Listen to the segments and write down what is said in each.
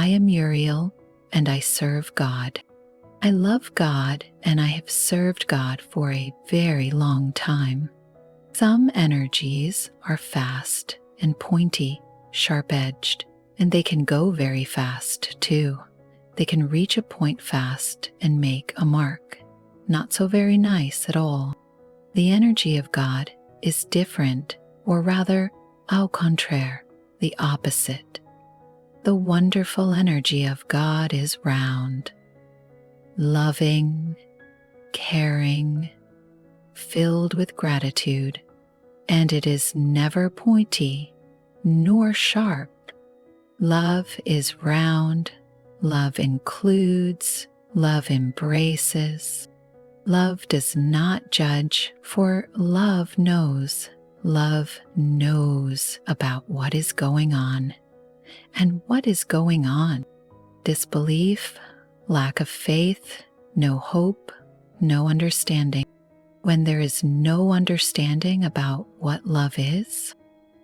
I am Uriel, and I serve God. I love God, and I have served God for a very long time. Some energies are fast and pointy, sharp-edged, and they can go very fast too. They can reach a point fast and make a mark. Not so very nice at all. The energy of God is different, or rather, au contraire, the opposite. The wonderful energy of God is round, loving, caring, filled with gratitude, and it is never pointy nor sharp. Love is round, love includes, love embraces. Love does not judge, for love knows. Love knows about what is going on. And what is going on? Disbelief, lack of faith, no hope, no understanding. When there is no understanding about what love is,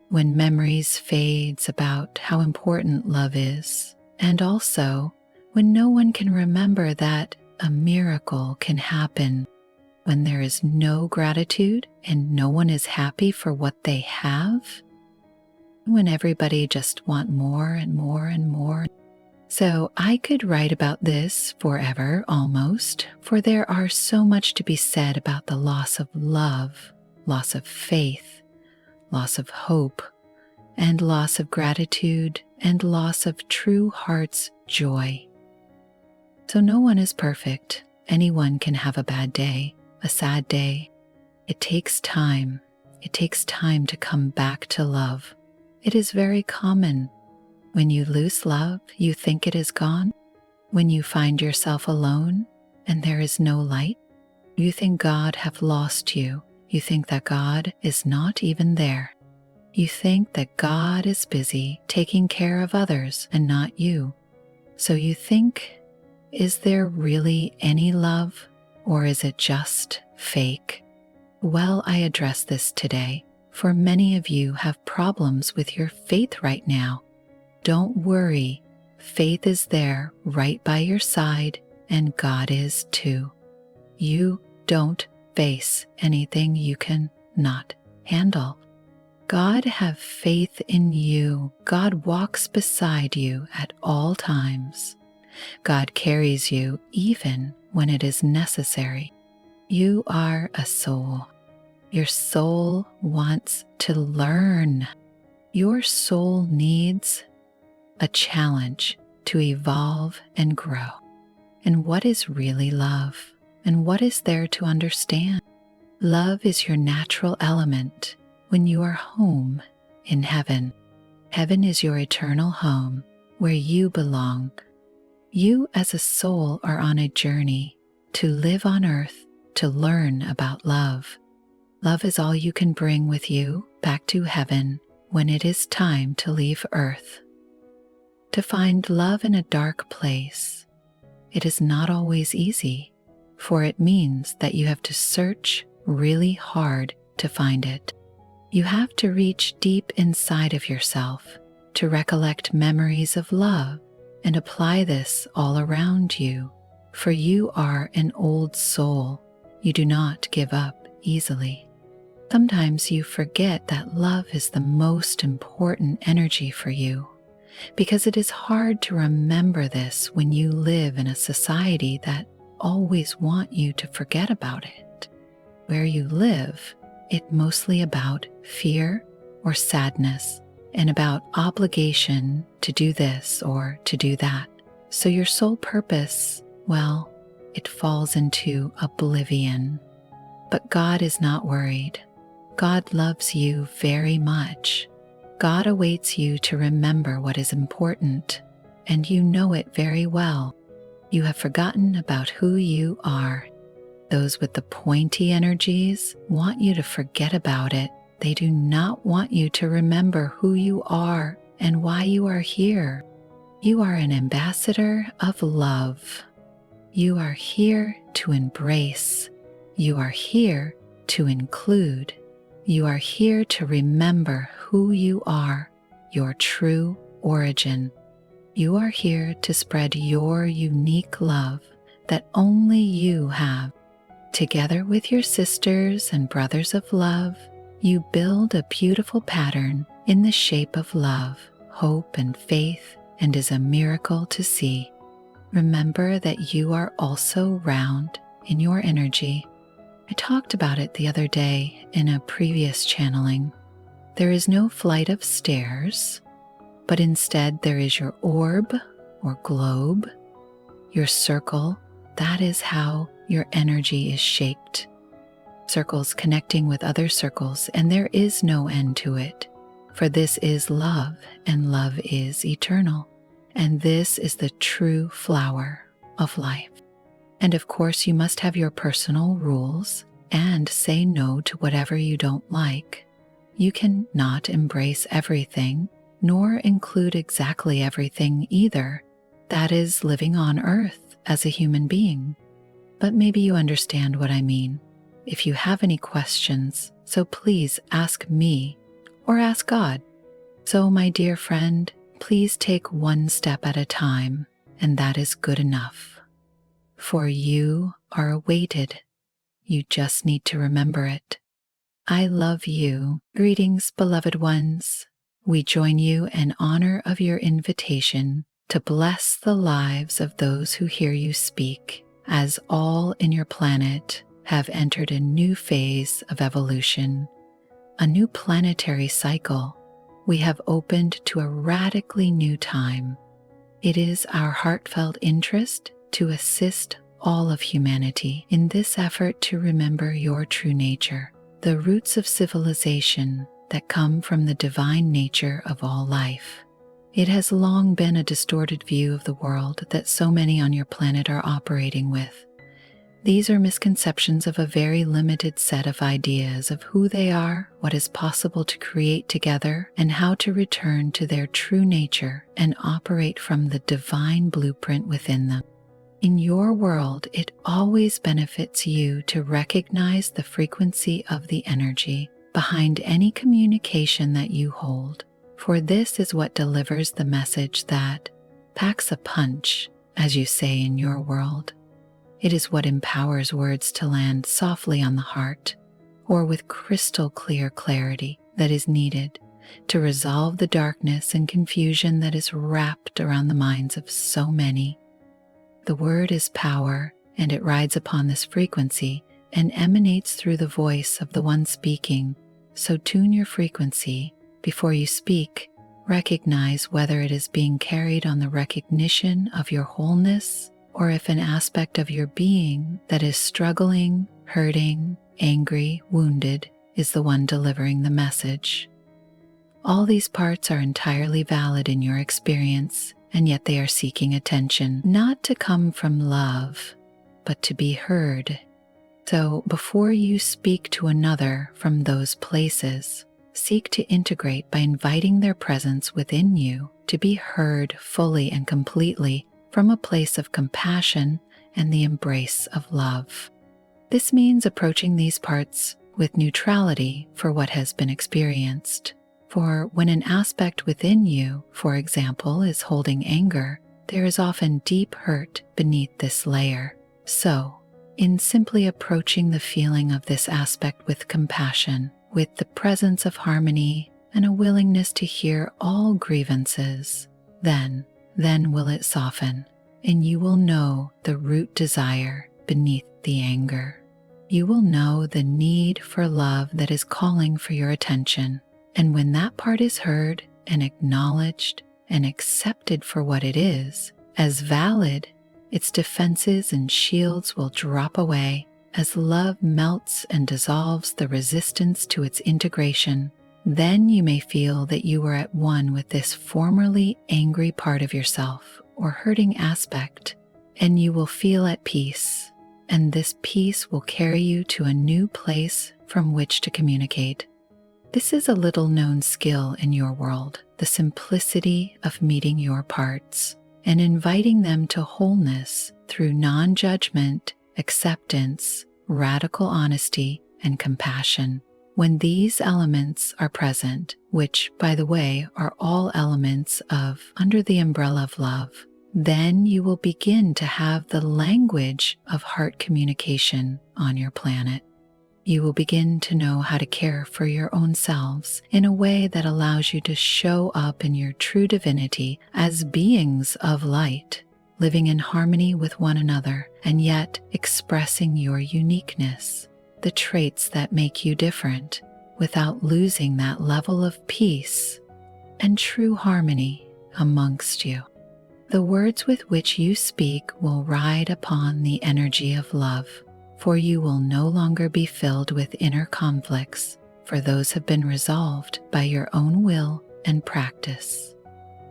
when memories fades about how important love is, and also when no one can remember that a miracle can happen, when there is no gratitude and no one is happy for what they have, when everybody just want more and more and more. So I could write about this forever almost, for there are so much to be said about the loss of love, loss of faith, loss of hope, and loss of gratitude, and loss of true heart's joy. So no one is perfect. Anyone can have a bad day, a sad day. It takes time. It takes time to come back to love. It is very common. When you lose love, you think it is gone. When you find yourself alone and there is no light, you think God have lost you. You think that God is not even there. You think that God is busy taking care of others and not you. So you think, is there really any love, or is it just fake? Well, I address this today, for many of you have problems with your faith right now. Don't worry, faith is there right by your side, and God is too. You don't face anything you can not handle. God have faith in you. God walks beside you at all times. God carries you even when it is necessary. You are a soul. Your soul wants to learn. Your soul needs a challenge to evolve and grow. And what is really love? And what is there to understand? Love is your natural element when you are home in heaven. Heaven is your eternal home where you belong. You as a soul are on a journey to live on earth to learn about love. Love is all you can bring with you back to heaven when it is time to leave earth. To find love in a dark place, it is not always easy, for it means that you have to search really hard to find it. You have to reach deep inside of yourself to recollect memories of love and apply this all around you, for you are an old soul. You do not give up easily. Sometimes you forget that love is the most important energy for you, because it is hard to remember this when you live in a society that always want you to forget about it. Where you live, it's mostly about fear or sadness and about obligation to do this or to do that. So your sole purpose, well, it falls into oblivion. But God is not worried. God loves you very much. God awaits you to remember what is important, and you know it very well. You have forgotten about who you are. Those with the pointy energies want you to forget about it. They do not want you to remember who you are and why you are here. You are an ambassador of love. You are here to embrace. You are here to include. You are here to remember who you are, your true origin. You are here to spread your unique love that only you have. Together with your sisters and brothers of love, you build a beautiful pattern in the shape of love, hope, and faith, and is a miracle to see. Remember that you are also round in your energy. I talked about it the other day in a previous channeling. There is no flight of stairs, but instead there is your orb or globe, your circle. That is how your energy is shaped. Circles connecting with other circles, and there is no end to it. For this is love, and love is eternal. And this is the true flower of life. And of course, you must have your personal rules and say no to whatever you don't like. You can not embrace everything, nor include exactly everything either. That is living on Earth as a human being. But maybe you understand what I mean. If you have any questions, so please ask me or ask God. So, my dear friend, please take one step at a time, and that is good enough. For you are awaited. You just need to remember it. I love you. Greetings, beloved ones. We join you in honor of your invitation to bless the lives of those who hear you speak, as all in your planet have entered a new phase of evolution, a new planetary cycle. We have opened to a radically new time. It is our heartfelt interest to assist all of humanity in this effort to remember your true nature, the roots of civilization that come from the divine nature of all life. It has long been a distorted view of the world that so many on your planet are operating with. These are misconceptions of a very limited set of ideas of who they are, what is possible to create together, and how to return to their true nature and operate from the divine blueprint within them. In your world, it always benefits you to recognize the frequency of the energy behind any communication that you hold, for this is what delivers the message that packs a punch, as you say in your world. It is what empowers words to land softly on the heart, or with crystal clear clarity that is needed to resolve the darkness and confusion that is wrapped around the minds of so many. The word is power, and it rides upon this frequency and emanates through the voice of the one speaking. So tune your frequency before you speak. Recognize whether it is being carried on the recognition of your wholeness, or if an aspect of your being that is struggling, hurting, angry, wounded is the one delivering the message. All these parts are entirely valid in your experience, and yet they are seeking attention, not to come from love, but to be heard. So before you speak to another from those places, seek to integrate by inviting their presence within you to be heard fully and completely from a place of compassion and the embrace of love. This means approaching these parts with neutrality for what has been experienced. For when an aspect within you, for example, is holding anger, there is often deep hurt beneath this layer. So, in simply approaching the feeling of this aspect with compassion, with the presence of harmony and a willingness to hear all grievances, then will it soften, and you will know the root desire beneath the anger. You will know the need for love that is calling for your attention. And when that part is heard and acknowledged and accepted for what it is, as valid, its defenses and shields will drop away as love melts and dissolves the resistance to its integration. Then you may feel that you are at one with this formerly angry part of yourself or hurting aspect, and you will feel at peace, and this peace will carry you to a new place from which to communicate. This is a little known skill in your world, the simplicity of meeting your parts and inviting them to wholeness through non-judgment, acceptance, radical honesty, and compassion. When these elements are present, which, by the way, are all elements of under the umbrella of love, then you will begin to have the language of heart communication on your planet. You will begin to know how to care for your own selves in a way that allows you to show up in your true divinity as beings of light, living in harmony with one another and yet expressing your uniqueness, the traits that make you different, without losing that level of peace and true harmony amongst you. The words with which you speak will ride upon the energy of love, for you will no longer be filled with inner conflicts, for those have been resolved by your own will and practice.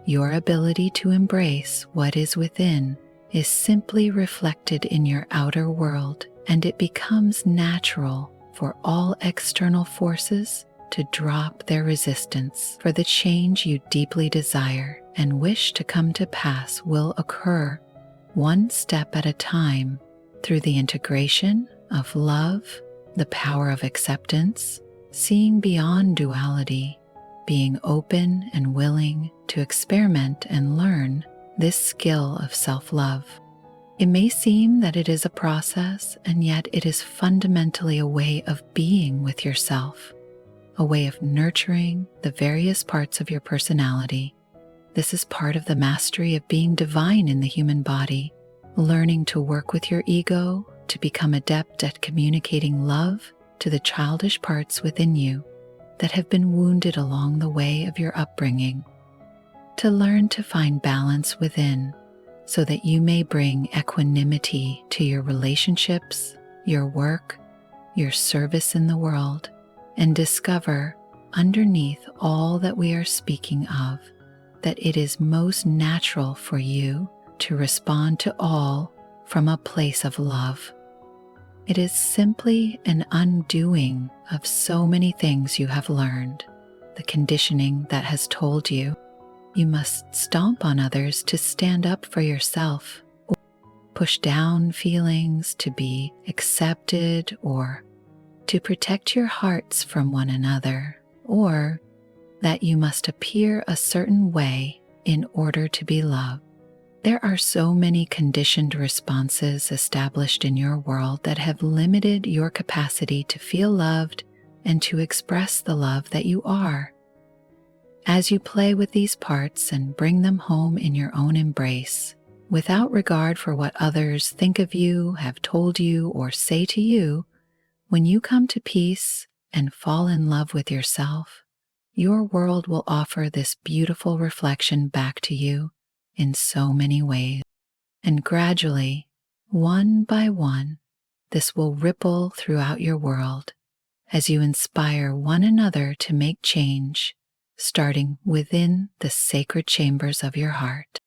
Your ability to embrace what is within is simply reflected in your outer world, and it becomes natural for all external forces to drop their resistance, for the change you deeply desire and wish to come to pass will occur one step at a time through the integration of love, the power of acceptance, seeing beyond duality, being open and willing to experiment and learn this skill of self-love. It may seem that it is a process, and yet it is fundamentally a way of being with yourself, a way of nurturing the various parts of your personality. This is part of the mastery of being divine in the human body, learning to work with your ego to become adept at communicating love to the childish parts within you that have been wounded along the way of your upbringing, to learn to find balance within so that you may bring equanimity to your relationships, your work, your service in the world, and discover underneath all that we are speaking of that it is most natural for you to respond to all from a place of love. It is simply an undoing of so many things you have learned, the conditioning that has told you you must stomp on others to stand up for yourself, or push down feelings to be accepted, or to protect your hearts from one another, or that you must appear a certain way in order to be loved. There are so many conditioned responses established in your world that have limited your capacity to feel loved and to express the love that you are. As you play with these parts and bring them home in your own embrace, without regard for what others think of you, have told you, or say to you, when you come to peace and fall in love with yourself, your world will offer this beautiful reflection back to you in so many ways. And gradually, one by one, this will ripple throughout your world as you inspire one another to make change, starting within the sacred chambers of your heart.